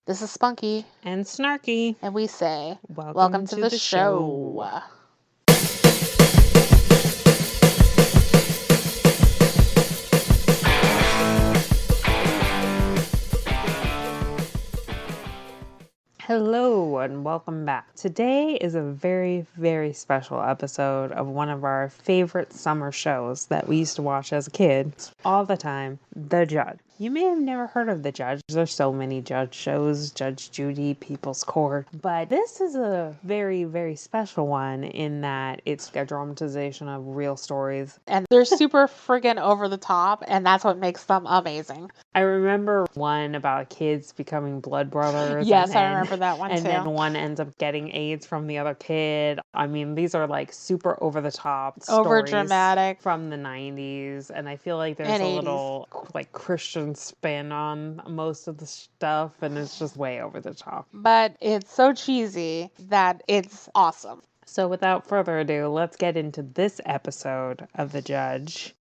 This is Spunky, and Snarky. and we say, Welcome to to the the show. Hello and welcome back. Today is a very, very special episode of one of our favorite summer shows that we used to watch as a kid all the time, The Judge. You may have never heard of The Judge. There's so many Judge shows, Judge Judy, People's Court, but this is a very, very special one in that it's a dramatization of real stories. And they're super friggin' over the top, and that's what makes them amazing. I remember one about kids becoming blood brothers. Yes, I remember that one and too. then one ends up getting AIDS from the other kid. I mean, these are like super over the top Over stories dramatic. from the 90s. And I feel like there's And a 80s. little like Christian spin on most of the stuff, and it's just way over the top. But it's so cheesy that it's awesome. So without further ado, let's get into this episode of The Judge.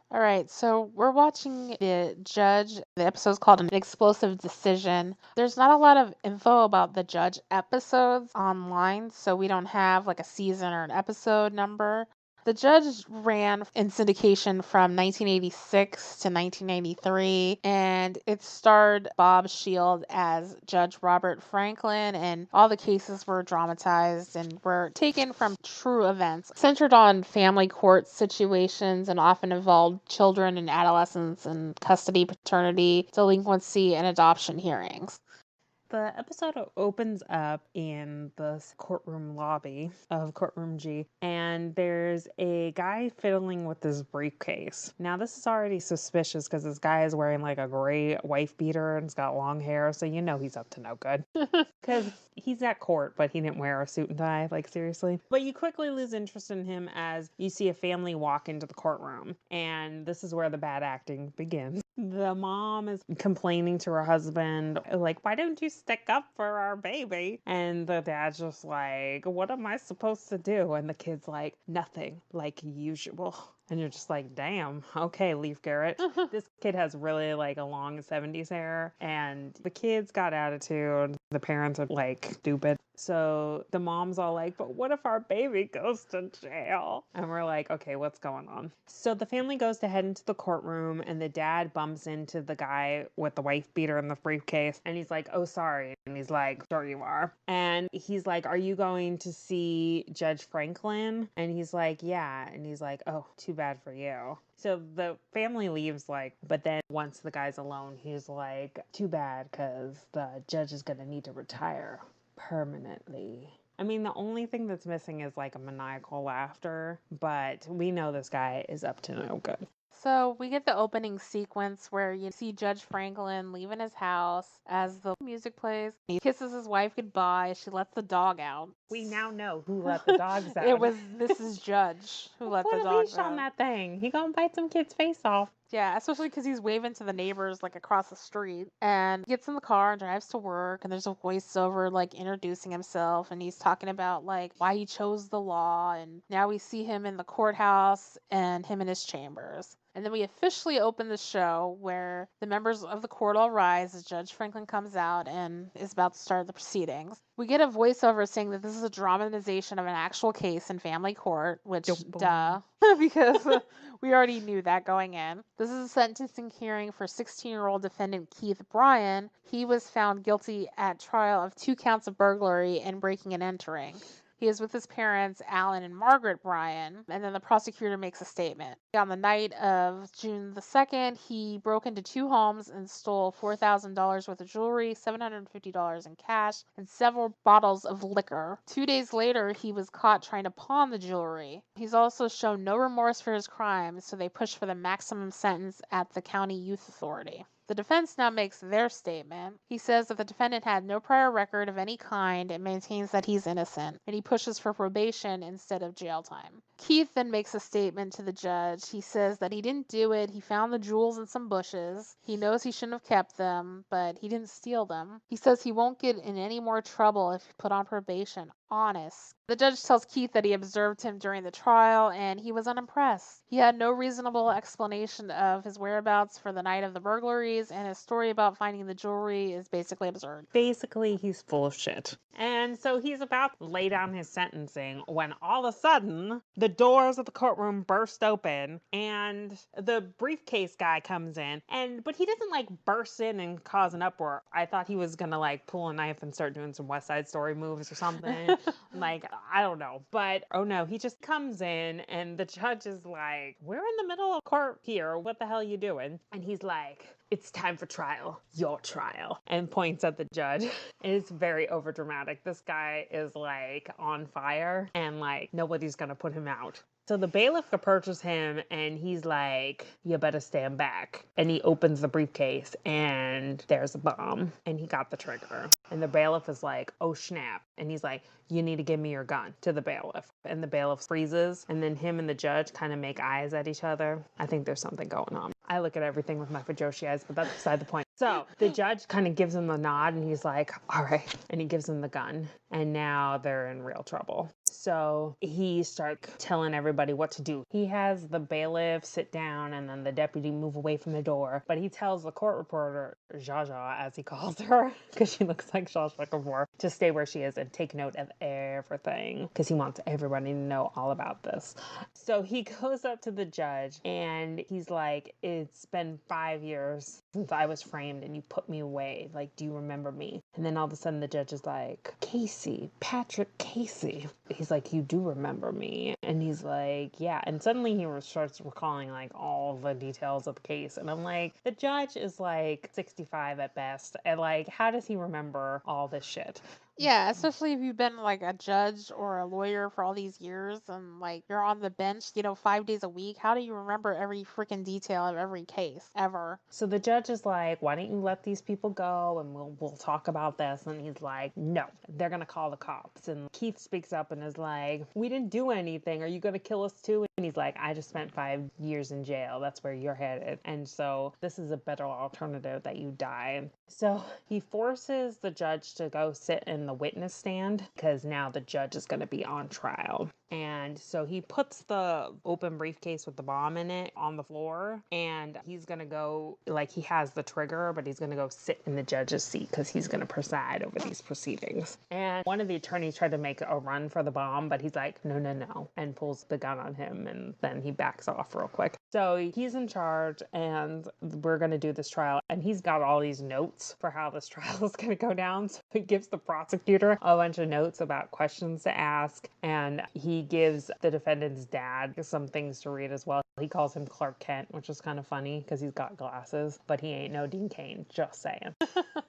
All right, so we're watching The Judge. The episode's called An Explosive Decision. There's not a lot of info about The Judge episodes online, so we don't have like a season or an episode number. The Judge ran in syndication from 1986 to 1993, and it starred Bob Shield as Judge Robert Franklin, and all the cases were dramatized and were taken from true events, centered on family court situations and often involved children and adolescents in custody, paternity, delinquency, and adoption hearings. The episode opens up in the courtroom lobby of Courtroom G, and there's a guy fiddling with his briefcase. Now, this is already suspicious because this guy is wearing like a gray wife beater and he's got long hair, so you know he's up to no good. Because he's at court, but he didn't wear a suit and tie, like seriously. But you quickly lose interest in him as you see a family walk into the courtroom, and this is where the bad acting begins. The mom is complaining to her husband, like, why don't you stick up for our baby? And the dad's just like, what am I supposed to do? And the kid's like, nothing, like usual. And you're just like, damn, okay, Leif Garrett. This kid has really like a long 70s hair, and the kid's got attitude. The parents are like stupid. So the mom's all like, but what if our baby goes to jail? And we're like, okay, what's going on? So the family goes to head into the courtroom, and the dad bumps into the guy with the wife beater and the briefcase, and he's like, oh, sorry. And he's like, sure you are. And he's like, are you going to see Judge Franklin? And he's like, yeah. And he's like, oh, too bad for you. So the family leaves, like, but then once the guy's alone, he's like, too bad, because the judge is going to need to retire permanently. I mean, the only thing that's missing is like a maniacal laughter, but we know this guy is up to no good. So we get the opening sequence where you see Judge Franklin leaving his house as the music plays. He kisses his wife goodbye. She lets the dog out. We now know who let the dogs out. It was Mrs. Judge who let the Put a dogs leash out. on that thing. He gonna bite some kid's face off. Yeah, especially because he's waving to the neighbors like across the street, and he gets in the car and drives to work, and there's a voiceover like introducing himself, and he's talking about like why he chose the law, and now we see him in the courthouse and him in his chambers. And then we officially open the show where the members of the court all rise as Judge Franklin comes out and is about to start the proceedings. We get a voiceover saying that this is a dramatization of an actual case in family court, which, duh, because we already knew that going in. This is a sentencing hearing for 16-year-old defendant Keith Bryan. He was found guilty at trial of 2 counts of burglary and breaking and entering. He is with his parents, Alan and Margaret Bryan, and then the prosecutor makes a statement. On the night of June the 2nd, he broke into 2 homes and stole $4,000 worth of jewelry, $750 in cash, and several bottles of liquor. 2 days later, he was caught trying to pawn the jewelry. He's also shown no remorse for his crimes, so they pushed for the maximum sentence at the county youth authority. The defense now makes their statement. He says that the defendant had no prior record of any kind and maintains that he's innocent, and he pushes for probation instead of jail time. Keith then makes a statement to the judge. He says that he didn't do it. He found the jewels in some bushes. He knows he shouldn't have kept them, but he didn't steal them. He says he won't get in any more trouble if he's put on probation. honest. The judge tells Keith that he observed him during the trial and he was unimpressed. He had no reasonable explanation of his whereabouts for the night of the burglaries, and his story about finding the jewelry is basically absurd. Basically, he's full of shit. And so he's about to lay down his sentencing when all of a sudden the doors of the courtroom burst open and the briefcase guy comes in. But he doesn't like burst in and cause an uproar. I thought he was gonna like pull a knife and start doing some West Side Story moves or something. Like, I don't know. But oh no, he just comes in and the judge is like, we're in the middle of court here. What the hell are you doing? And he's like, it's time for trial, your trial, and points at the judge. It's very overdramatic. This guy is like on fire and like nobody's gonna put him out. So the bailiff approaches him and he's like, you better stand back. And he opens the briefcase and there's a bomb and he got the trigger. And the bailiff is like, oh snap. And he's like, you need to give me your gun, to the bailiff. And the bailiff freezes and then him and the judge kind of make eyes at each other. I think there's something going on. I look at everything with my Fujoshi eyes, but that's beside the point. So the judge kind of gives him the nod and he's like, all right. And he gives him the gun. And now they're in real trouble. So he starts telling everybody what to do. He has the bailiff sit down and then the deputy move away from the door. But he tells the court reporter, Jaja, as he calls her, because she looks like Zsa Zsa Gabor, to stay where she is and take note of everything because he wants everybody to know all about this. So he goes up to the judge and he's like, it's been 5 years since I was framed and you put me away. Like, do you remember me? And then all of a sudden the judge is like, Casey, Patrick Casey. He's like, you do remember me? And he's like, yeah. And suddenly he starts recalling like all the details of the case. And I'm like, the judge is like 65 at best. And like, how does he remember all this shit? Yeah, especially if you've been like a judge or a lawyer for all these years and like you're on the bench, 5 days a week. How do you remember every freaking detail of every case ever? So the judge is like, why don't you let these people go and we'll talk about this? And he's like, no, they're going to call the cops. And Keith speaks up and is like, we didn't do anything. Are you going to kill us too? And he's like, I just spent 5 years in jail. That's where you're headed. And so this is a better alternative that you die. So he forces the judge to go sit in the witness stand because now the judge is going to be on trial. And so he puts the open briefcase with the bomb in it on the floor and he's going to go, like he has the trigger, but he's going to go sit in the judge's seat because he's going to preside over these proceedings. And one of the attorneys tried to make a run for the bomb, but he's like, no, and pulls the gun on him and then he backs off real quick. So he's in charge and we're going to do this trial. And he's got all these notes for how this trial is going to go down. So he gives the prosecutor a bunch of notes about questions to ask. And he gives the defendant's dad some things to read as well. He calls him Clark Kent, which is kind of funny because he's got glasses, but he ain't no Dean Cain, just saying.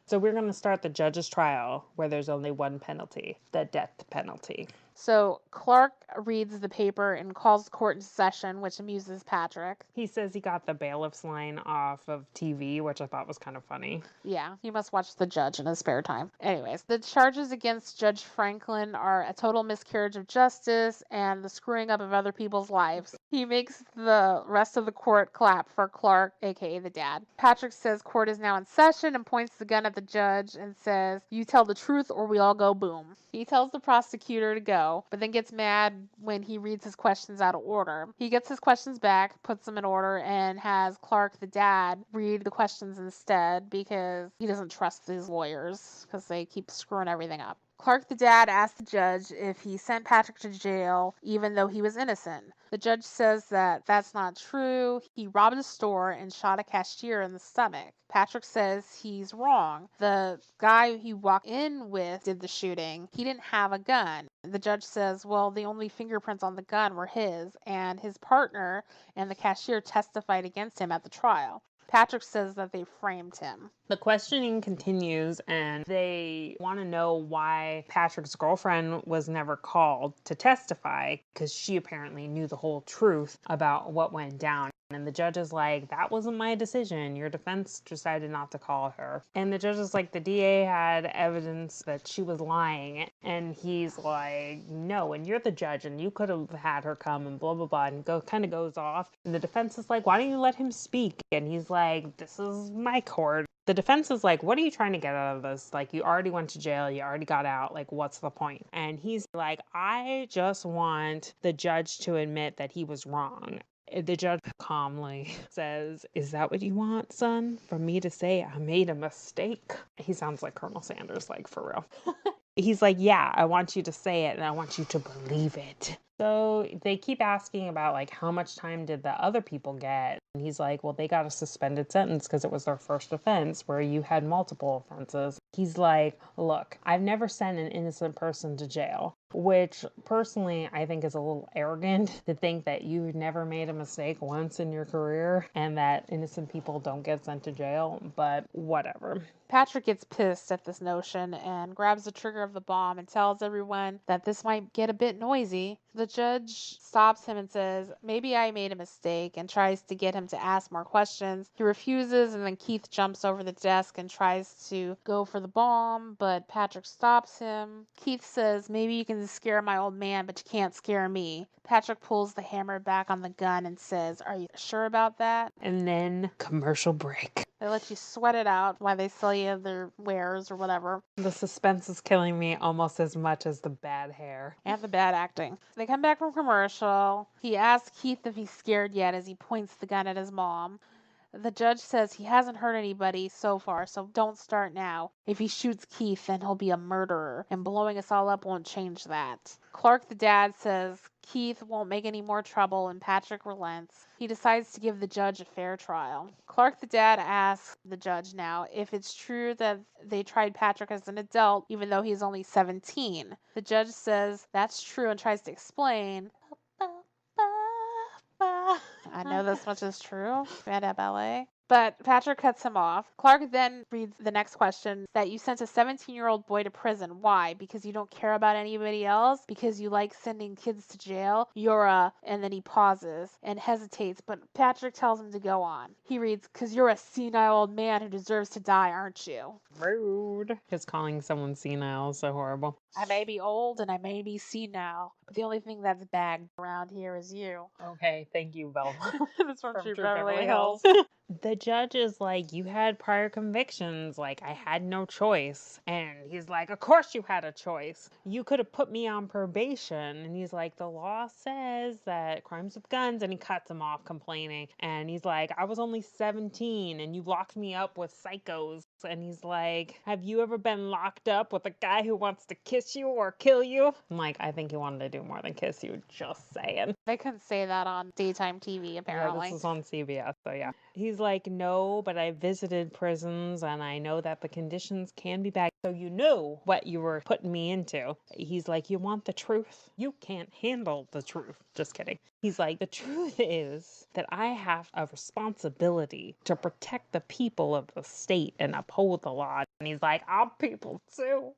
So we're going to start the judge's trial where there's only one penalty, the death penalty. So Clark reads the paper and calls the court into session, which amuses Patrick. He says he got the bailiff's line off of TV, which I thought was kind of funny. Yeah, he must watch The Judge in his spare time. Anyways, the charges against Judge Franklin are a total miscarriage of justice and the screwing up of other people's lives. He makes the rest of the court clap for Clark, aka the dad. Patrick says court is now in session and points the gun at the judge and says, you tell the truth or we all go boom. He tells the prosecutor to go, but then gets mad when he reads his questions out of order. He gets his questions back, puts them in order, and has Clark, the dad, read the questions instead because he doesn't trust these lawyers because they keep screwing everything up. Clark, the dad, asked the judge if he sent Patrick to jail even though he was innocent. The judge says that that's not true. He robbed a store and shot a cashier in the stomach. Patrick says he's wrong. The guy he walked in with did the shooting. He didn't have a gun. The judge says, well, the only fingerprints on the gun were his, and his partner and the cashier testified against him at the trial. Patrick says that they framed him. The questioning continues and they want to know why Patrick's girlfriend was never called to testify because she apparently knew the whole truth about what went down. And the judge is like, that wasn't my decision. Your defense decided not to call her. And the judge is like, the DA had evidence that she was lying. And he's like, no, and you're the judge and you could have had her come and blah, blah, blah. And kind of goes off. And the defense is like, why don't you let him speak? And he's like, this is my court. The defense is like, what are you trying to get out of this? Like, you already went to jail, you already got out. Like, what's the point? And he's like, I just want the judge to admit that he was wrong. The judge calmly says, is that what you want, son? For me to say I made a mistake? He sounds like Colonel Sanders, like, for real. He's like, yeah, I want you to say it and I want you to believe it. So they keep asking about like how much time did the other people get? And he's like, well, they got a suspended sentence because it was their first offense where you had multiple offenses. He's like, look, I've never sent an innocent person to jail, which personally I think is a little arrogant to think that you've never made a mistake once in your career and that innocent people don't get sent to jail, but whatever. Patrick gets pissed at this notion and grabs the trigger of the bomb and tells everyone that this might get a bit noisy. The judge stops him and says, maybe I made a mistake, and tries to get him to ask more questions. He refuses, and then Keith jumps over the desk and tries to go for the bomb, but Patrick stops him. Keith says, maybe you can scare my old man, but you can't scare me. Patrick pulls the hammer back on the gun and says, are you sure about that? And then commercial break. They let you sweat it out while they sell you their wares or whatever. The suspense is killing me almost as much as the bad hair. And the bad acting. They come back from commercial. He asks Keith if he's scared yet as he points the gun at his mom. The judge says he hasn't hurt anybody so far, so don't start now. If he shoots Keith, then he'll be a murderer, and blowing us all up won't change that. Clark, the dad, says Keith won't make any more trouble, and Patrick relents. He decides to give the judge a fair trial. Clark, the dad, asks the judge now if it's true that they tried Patrick as an adult, even though he's only 17. The judge says that's true and tries to explain. I know this much is true. Bad at ballet. But Patrick cuts him off. Clark then reads the next question, that you sent a 17-year-old boy to prison. Why? Because you don't care about anybody else? Because you like sending kids to jail? You're a... And then he pauses and hesitates, but Patrick tells him to go on. He reads, because you're a senile old man who deserves to die, aren't you? Rude. Because calling someone senile is so horrible. I may be old and I may be senile, but the only thing that's bagged around here is you. Okay, thank you, Velma. That's from True Beverly Hills. The judge is like, you had prior convictions. Like, I had no choice. And he's like, of course you had a choice. You could have put me on probation. And he's like, the law says that crimes with guns. And he cuts him off complaining. And he's like, I was only 17 and you locked me up with psychos. And he's like, have you ever been locked up with a guy who wants to kiss you or kill you? I'm like, I think he wanted to do more than kiss you, just saying. They couldn't say that on daytime TV, apparently. Yeah, this is on CBS, so yeah. He's like, no, but I visited prisons and I know that the conditions can be bad. So you knew what you were putting me into. He's like, you want the truth? You can't handle the truth. Just kidding. He's like, the truth is that I have a responsibility to protect the people of the state and uphold the law. And he's like, I'm people too.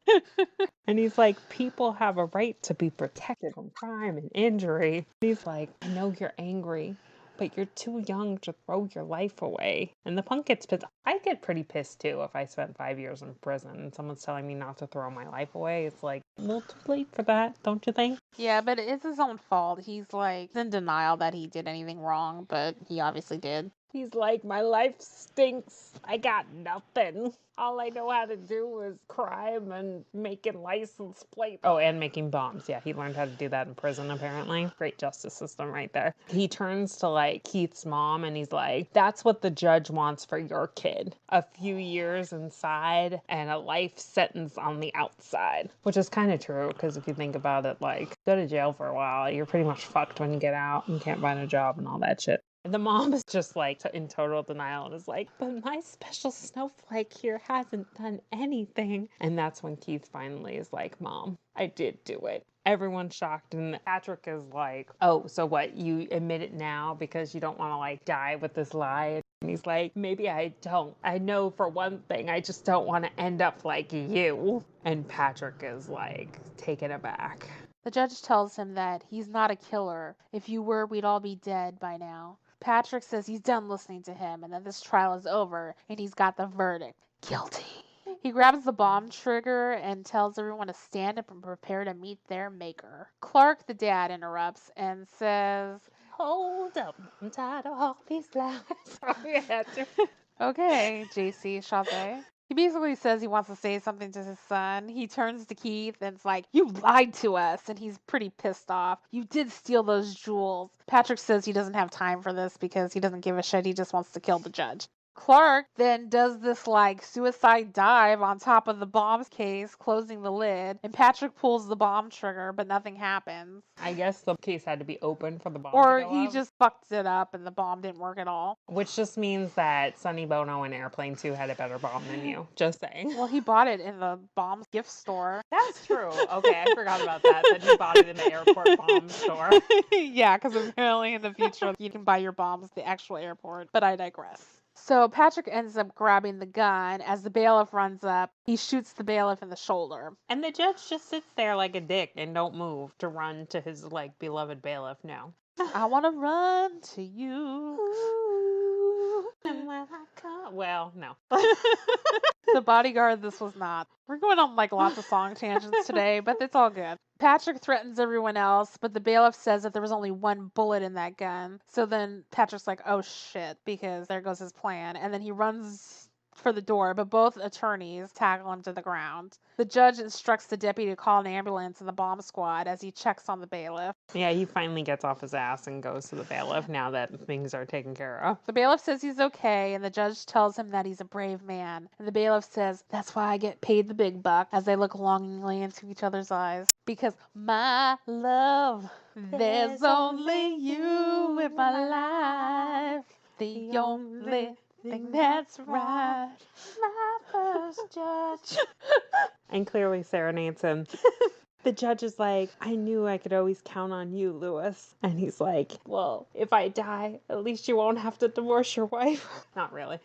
And he's like, people have a right to be protected from crime and injury. He's like, I know you're angry, but you're too young to throw your life away. And the punk gets pissed. I'd get pretty pissed too if I spent 5 years in prison and someone's telling me not to throw my life away. It's like, a little too late for that, don't you think? Yeah, but it's his own fault. He's like in denial that he did anything wrong, but he obviously did. He's like, my life stinks. I got nothing. All I know how to do is crime and making license plates. Oh, and making bombs. Yeah, he learned how to do that in prison, apparently. Great justice system right there. He turns to, like, Keith's mom, and he's like, that's what the judge wants for your kid. A few years inside and a life sentence on the outside. Which is kind of true, because if you think about it, like, go to jail for a while, you're pretty much fucked when you get out and can't find a job and all that shit. And the mom is just like in total denial and is like, but my special snowflake here hasn't done anything. And that's when Keith finally is like, Mom, I did do it. Everyone's shocked, and Patrick is like, oh, so what, you admit it now because you don't want to like die with this lie? And he's like, maybe I don't. I know for one thing, I just don't want to end up like you. And Patrick is like taken aback. The judge tells him that he's not a killer. If you were, we'd all be dead by now. Patrick says he's done listening to him and that this trial is over and he's got the verdict. Guilty. He grabs the bomb trigger and tells everyone to stand up and prepare to meet their maker. Clark, the dad, interrupts and says, hold up, I'm tired of all these lies. Okay, JC Chazé. He basically says he wants to say something to his son. He turns to Keith and it's like, "You lied to us." And he's pretty pissed off. "You did steal those jewels." Patrick says he doesn't have time for this because he doesn't give a shit. He just wants to kill the judge. Clark then does this like suicide dive on top of the bomb's case, closing the lid, and Patrick pulls the bomb trigger, but nothing happens. I guess the case had to be open for the bomb Or to go he off. just fucked it up and the bomb didn't work at all. Which just means that Sonny Bono and Airplane 2 had a better bomb than you. Just saying. Well, he bought it in the bomb gift store. That's true. Okay, I forgot about that. That he bought it in the airport bomb store. Yeah, because apparently in the future you can buy your bombs at the actual airport, but I digress. So Patrick ends up grabbing the gun. As the bailiff runs up, he shoots the bailiff in the shoulder. And the judge just sits there like a dick and don't move to run to his like beloved bailiff now. I want to run to you. And when I come... Well, no. The Bodyguard, this was not. We're going on like lots of song tangents today, but it's all good. Patrick threatens everyone else, but the bailiff says that there was only one bullet in that gun. So then Patrick's like, "Oh shit," because there goes his plan. And then he runs for the door, but both attorneys tackle him to the ground. The judge instructs the deputy to call an ambulance and the bomb squad as he checks on the bailiff. Yeah, he finally gets off his ass and goes to the bailiff now that things are taken care of. The bailiff says he's okay, and the judge tells him that he's a brave man. And the bailiff says, "That's why I get paid the big buck," as they look longingly into each other's eyes. Because my love, there's only you in my life. The only thing that's right. My first judge. And clearly serenades him. The judge is like, "I knew I could always count on you, Lewis." And he's like, "Well, if I die, at least you won't have to divorce your wife." Not really.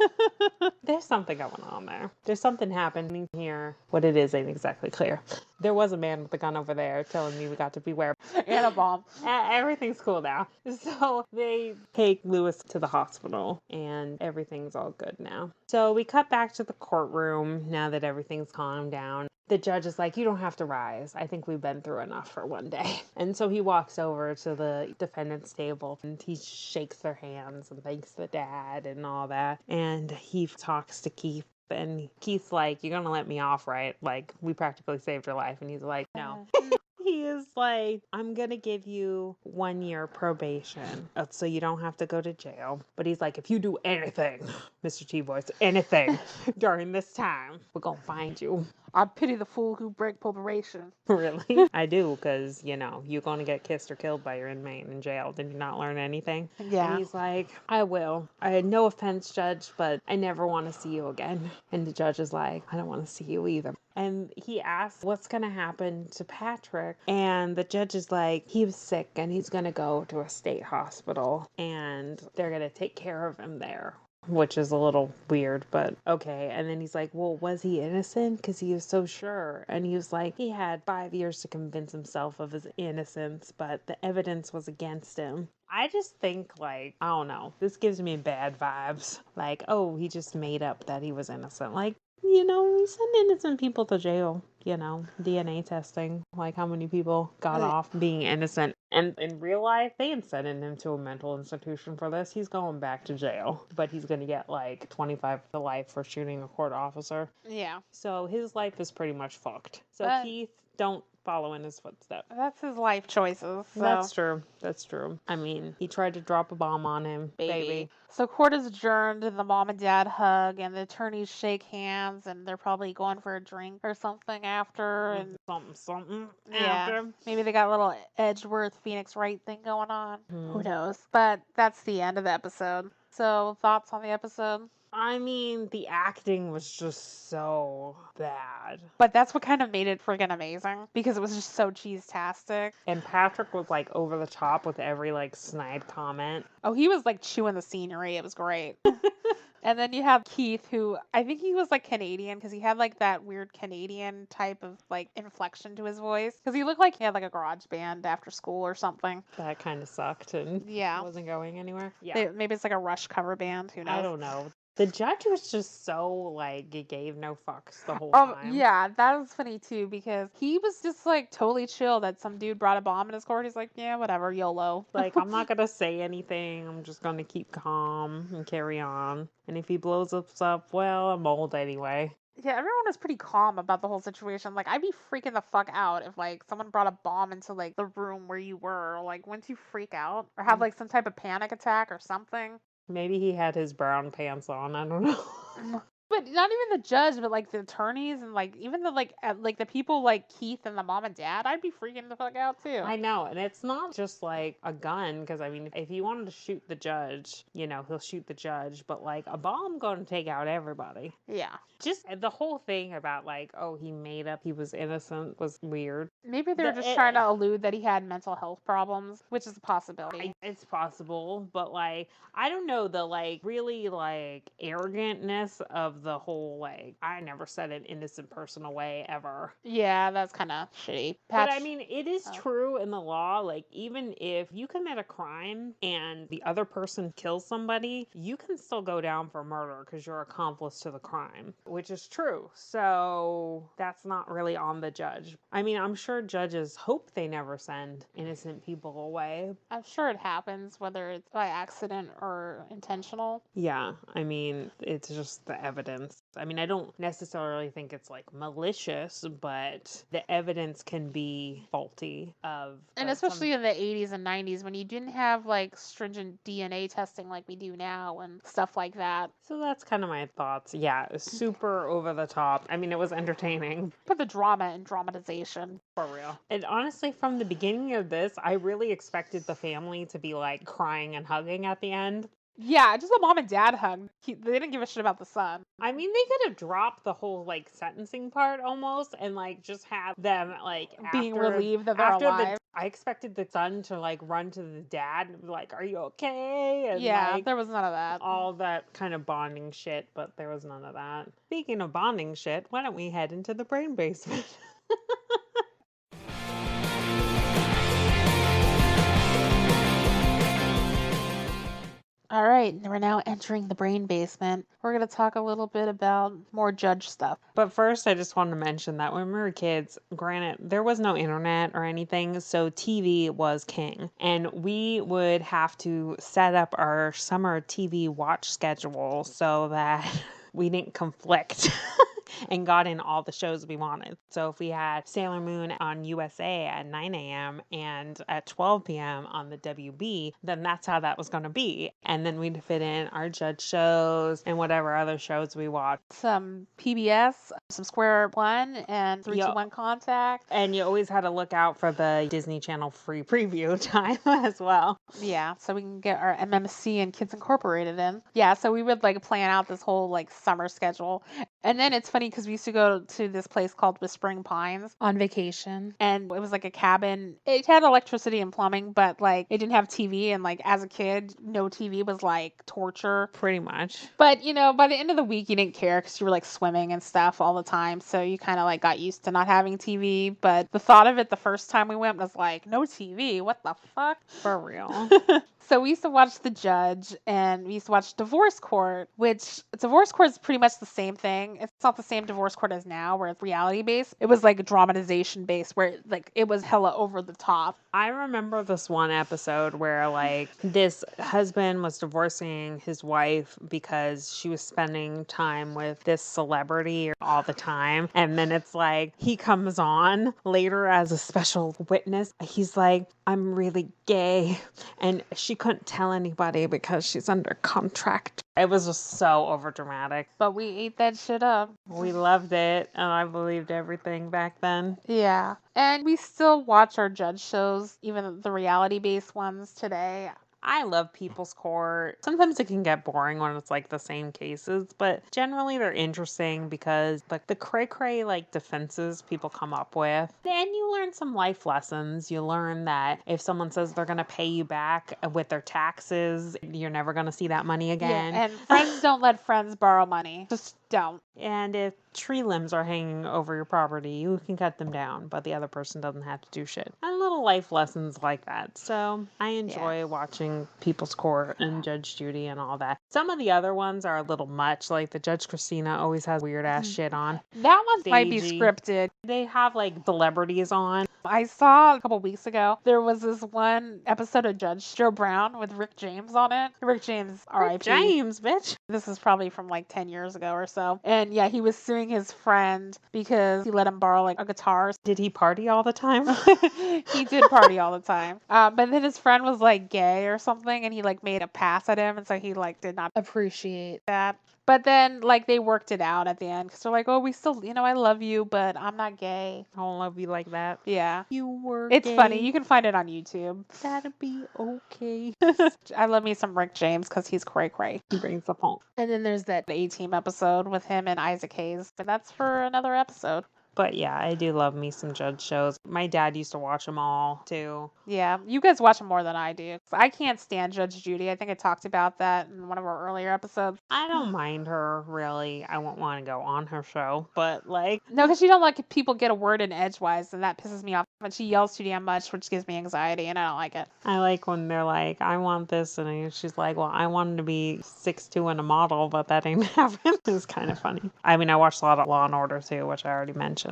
There's something going on there. There's something happening here. What it is ain't exactly clear. There was a man with a gun over there telling me we got to beware. And a bomb. Everything's cool now. So they take Lewis to the hospital and everything's all good now. So we cut back to the courtroom now that everything's calmed down. The judge is like, "You don't have to rise. I think we've been through enough for one day." And so he walks over to the defendant's table and he shakes their hands and thanks the dad and all that. And he talks to Keith. And Keith's like, "You're going to let me off, right? Like, we practically saved your life." And he's like, "No." He is like, "I'm going to give you 1 year probation so you don't have to go to jail." But he's like, "If you do anything, Mr. T-Voice, anything during this time, we're going to find you." I pity the fool who break probation. Really? I do, because, you're going to get kissed or killed by your inmate in jail. Did you not learn anything? Yeah. And he's like, "I will. No offense, Judge, but I never want to see you again." And the judge is like, "I don't want to see you either." And he asks what's going to happen to Patrick. And the judge is like, "He was sick and he's going to go to a state hospital and they're going to take care of him there." Which is a little weird, but okay. And then he's like, "Well, was he innocent? Because he was so sure." And he was like, he had 5 years to convince himself of his innocence, but the evidence was against him. I just think, like, I don't know. This gives me bad vibes. Like, oh, he just made up that he was innocent. Like, we send innocent people to jail. DNA testing. Like, how many people got off being innocent? And in real life, they ain't sending him to a mental institution for this. He's going back to jail. But he's going to get, like, 25 to life for shooting a court officer. Yeah. So his life is pretty much fucked. So Keith, don't follow in his footsteps. That's his life choices. So. That's true. I mean, he tried to drop a bomb on him. Baby. So court is adjourned and the mom and dad hug and the attorneys shake hands and they're probably going for a drink or something after. And something yeah, after. Maybe they got a little Edgeworth Phoenix Wright thing going on. Who knows? But that's the end of the episode. So thoughts on the episode? I mean, the acting was just so bad. But that's what kind of made it friggin' amazing. Because it was just so cheese-tastic. And Patrick was, like, over the top with every, like, snide comment. Oh, he was, like, chewing the scenery. It was great. And then you have Keith, who I think he was, like, Canadian. Because he had, like, that weird Canadian type of, like, inflection to his voice. Because he looked like he had, like, a garage band after school or something. That kind of sucked and wasn't going anywhere. Yeah. Maybe it's, like, a Rush cover band. Who knows? I don't know. The judge was just so, like, he gave no fucks the whole time. Yeah, that was funny too because he was just like totally chill that some dude brought a bomb in his court. He's like, yeah, whatever, YOLO. Like, I'm not gonna say anything. I'm just gonna keep calm and carry on. And if he blows us up, well, I'm old anyway. Yeah, everyone was pretty calm about the whole situation. Like, I'd be freaking the fuck out if like someone brought a bomb into like the room where you were. Like, wouldn't you freak out or have like some type of panic attack or something? Maybe he had his brown pants on. I don't know. But not even the judge, but like the attorneys and like even the like the people like Keith and the mom and dad, I'd be freaking the fuck out too. I know, and it's not just like a gun, because I mean, if he wanted to shoot the judge, he'll shoot the judge, but like a bomb going to take out everybody. Yeah. Just the whole thing about like, oh, he made up he was innocent was weird. Maybe they were just trying to allude that he had mental health problems, which is a possibility. It's possible, but like, I don't know, the like really like arrogantness of the whole like, I never said an innocent person away ever. Yeah, that's kind of shitty. But I mean, it is true in the law. Like, even if you commit a crime and the other person kills somebody, you can still go down for murder because you're accomplice to the crime, which is true. So that's not really on the judge. I mean, I'm sure judges hope they never send innocent people away. I'm sure it happens, whether it's by accident or intentional. Yeah, I mean, it's just the evidence. I mean, I don't necessarily think it's like malicious, but the evidence can be faulty and especially in the 80s and 90s when you didn't have like stringent DNA testing like we do now and stuff like that. So that's kind of my thoughts. Yeah, it was super over the top. I mean, it was entertaining. Put the drama and dramatization. For real. And honestly, from the beginning of this, I really expected the family to be like crying and hugging at the end. Yeah, just a mom and dad hug. They didn't give a shit about the son. I mean, they could have dropped the whole like sentencing part almost and like just have them like being relieved that they're alive. I expected the son to like run to the dad and be like, "Are you okay?" And yeah, like, there was none of that. All that kind of bonding shit, but there was none of that. Speaking of bonding shit, why don't we head into the brain basement? All right, we're now entering the brain basement. We're going to talk a little bit about more judge stuff. But first, I just want to mention that when we were kids, granted, there was no internet or anything, so TV was king. And we would have to set up our summer TV watch schedule so that we didn't conflict. And got in all the shows we wanted. So if we had Sailor Moon on USA at 9 a.m. and at 12 p.m. on the WB, then that's how that was going to be. And then we'd fit in our judge shows and whatever other shows we watched. Some PBS, some Square One, and 3-2-1 Contact. And you always had to look out for the Disney Channel free preview time as well. Yeah, so we can get our MMC and Kids Incorporated in. Yeah, so we would like plan out this whole like summer schedule. And then it's funny because we used to go to this place called Whispering Pines on vacation. And it was like a cabin. It had electricity and plumbing, but like it didn't have TV. And like as a kid, no TV was like torture. Pretty much. But by the end of the week, you didn't care because you were like swimming and stuff all the time. So you kind of like got used to not having TV. But the thought of it the first time we went was like, no TV? What the fuck? For real. So we used to watch The Judge and we used to watch Divorce Court, which Divorce Court is pretty much the same thing. It's not the same Divorce Court as now where it's reality based. It was like a dramatization based where like it was hella over the top. I remember this one episode where like this husband was divorcing his wife because she was spending time with this celebrity all the time. And then it's like he comes on later as a special witness. He's like, I'm really gay. And she couldn't tell anybody because she's under contract. It was just so overdramatic. But we ate that shit up. We loved it, and I believed everything back then. Yeah. And we still watch our judge shows, even the reality-based ones today. I love People's Court. Sometimes it can get boring when it's like the same cases, but generally they're interesting because like the cray-cray like defenses people come up with. Then you learn some life lessons. You learn that if someone says they're going to pay you back with their taxes, you're never going to see that money again. Yeah, and friends don't let friends borrow money. Just Don't. And if tree limbs are hanging over your property, you can cut them down, but the other person doesn't have to do shit. And little life lessons like that. So I enjoy watching People's Court and Judge Judy and all that. Some of the other ones are a little much, like the Judge Christina always has weird ass shit on. That one might be Stagey. scripted. They have like celebrities on. I saw a couple weeks ago, there was this one episode of Judge Joe Brown with Rick James on it. Rick James, R.I.P. James, bitch. This is probably from like 10 years ago or so. And yeah, he was suing his friend because he let him borrow like a guitar. Did he party all the time? He did party all the time. But then his friend was like gay or something and he like made a pass at him. And so he like did not appreciate that. But then, like, they worked it out at the end because they're like, oh, we still, I love you, but I'm not gay. I don't love you like that. Yeah. You were It's gay. funny. You can find it on YouTube. That'd be okay. I love me some Rick James because he's cray-cray. He brings the funk. And then there's that A-Team episode with him and Isaac Hayes. But that's for another episode. But yeah, I do love me some Judge shows. My dad used to watch them all too. Yeah, you guys watch them more than I do. I can't stand Judge Judy. I think I talked about that in one of our earlier episodes. I don't mind her, really. I won't want to go on her show, but like... No, because you don't like if people get a word in edgewise, and that pisses me off. But she yells too damn much, which gives me anxiety, and I don't like it. I like when they're like, I want this, and she's like, well, I wanted to be 6'2" and a model, but that ain't happening. It's kind of funny. I mean, I watched a lot of Law & Order too, which I already mentioned.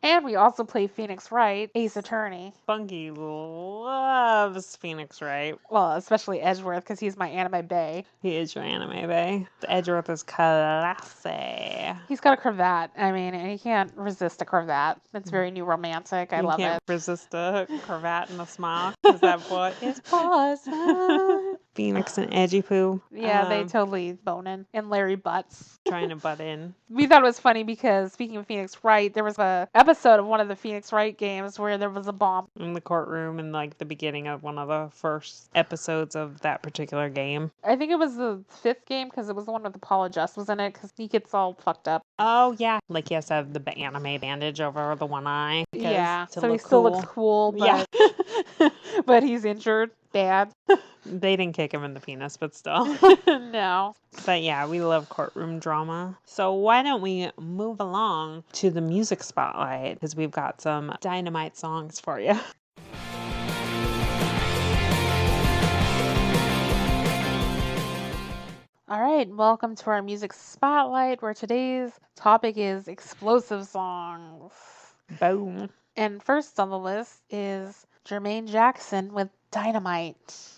And we also play Phoenix Wright, Ace Attorney. Funky loves Phoenix Wright. Well, especially Edgeworth, because he's my anime bae. He is your anime bae. Edgeworth is classy. He's got a cravat. I mean, and he can't resist a cravat. It's very new romantic. I love You can't it. resist a cravat and a smile, because that boy is poison. Phoenix and Edgy Poo. Yeah, they totally boning. And Larry Butts. Trying to butt in. We thought it was funny because, speaking of Phoenix Wright, there was a episode of one of the Phoenix Wright games where there was a bomb In the courtroom in like the beginning of one of the first episodes of that particular game. I think it was the 5th game because it was the one with Apollo Just was in it because he gets all fucked up. Oh, yeah. Like he has to have the anime bandage over the one eye. Yeah, to so he look still cool. looks cool, but, Yeah. but he's injured bad. They didn't kick him in the penis, but still. No. But yeah, we love courtroom drama. So why don't we move along to the music spotlight? Because we've got some dynamite songs for you. All right, welcome to our music spotlight where today's topic is explosive songs. Boom. And first on the list is Jermaine Jackson with Dynamite.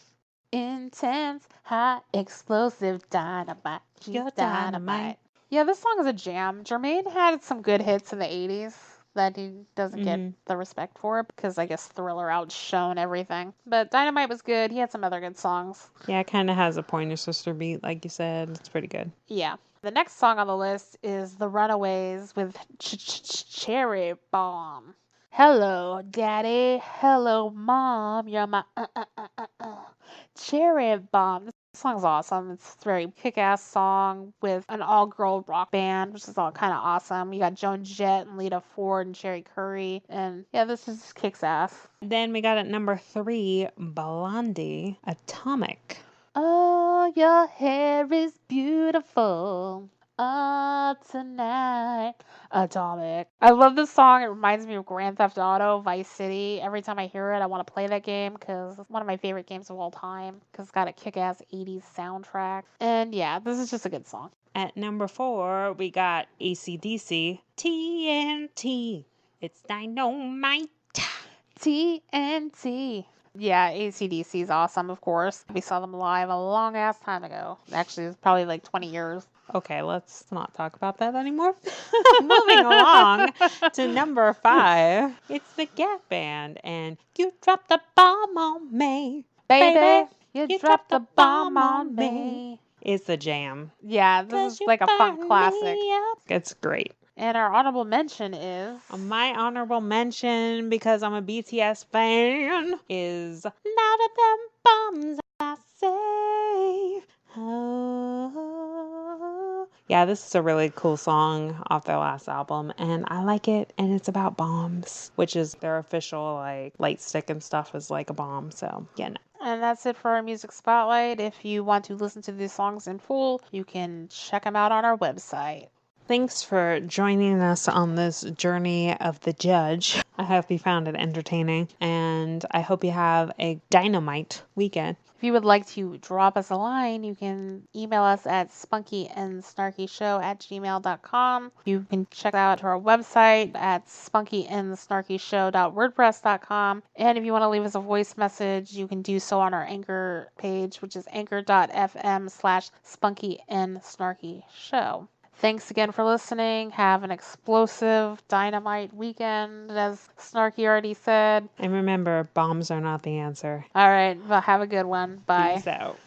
Intense, hot, explosive dynamite. You're dynamite. Yeah, this song is a jam. Jermaine had some good hits in the 80s that he doesn't get the respect for because I guess Thriller outshone everything. But Dynamite was good. He had some other good songs. Yeah, it kind of has a Pointer Sister beat, like you said. It's pretty good. Yeah. The next song on the list is The Runaways with Cherry Bomb. Hello, Daddy. Hello, Mom. You're my Cherry Bomb. This song's awesome. It's a very kick-ass song with an all-girl rock band, which is all kind of awesome. You got Joan Jett and Lita Ford and Sherry Curry. And yeah, this is kicks ass. Then we got at number 3, Blondie, Atomic. Oh, your hair is beautiful. Tonight. Atomic. I love this song. It reminds me of Grand Theft Auto, Vice City. Every time I hear it, I want to play that game because it's one of my favorite games of all time because it's got a kick-ass 80s soundtrack. And yeah, this is just a good song. At number 4, we got AC/DC, TNT. It's dynamite. TNT. Yeah, AC/DC is awesome, of course. We saw them live a long ass time ago. Actually, it's probably like 20 years. Okay, let's not talk about that anymore. Moving along to number 5, it's the Gap Band, and You Dropped the Bomb on Me. Baby, you dropped the bomb on me. It's a jam. Yeah, this is like a fun classic. It's great. And our honorable mention is... My honorable mention, because I'm a BTS fan, is Louder Than Bombs, I Say. Oh. Yeah, this is a really cool song off their last album, and I like it, and it's about bombs, which is their official, like, light stick and stuff is like a bomb, so, yeah, no. And that's it for our music spotlight. If you want to listen to these songs in full, you can check them out on our website. Thanks for joining us on this journey of the judge. I hope you found it entertaining, and I hope you have a dynamite weekend. If you would like to drop us a line, you can email us at spunkyandsnarkyshow@gmail.com. You can check out our website at spunkyandsnarkyshow.wordpress.com. And if you want to leave us a voice message, you can do so on our Anchor page, which is anchor.fm/spunkyandsnarkyshow. Thanks again for listening. Have an explosive dynamite weekend, as Snarky already said. And remember, bombs are not the answer. All right, well, have a good one. Bye. Peace out.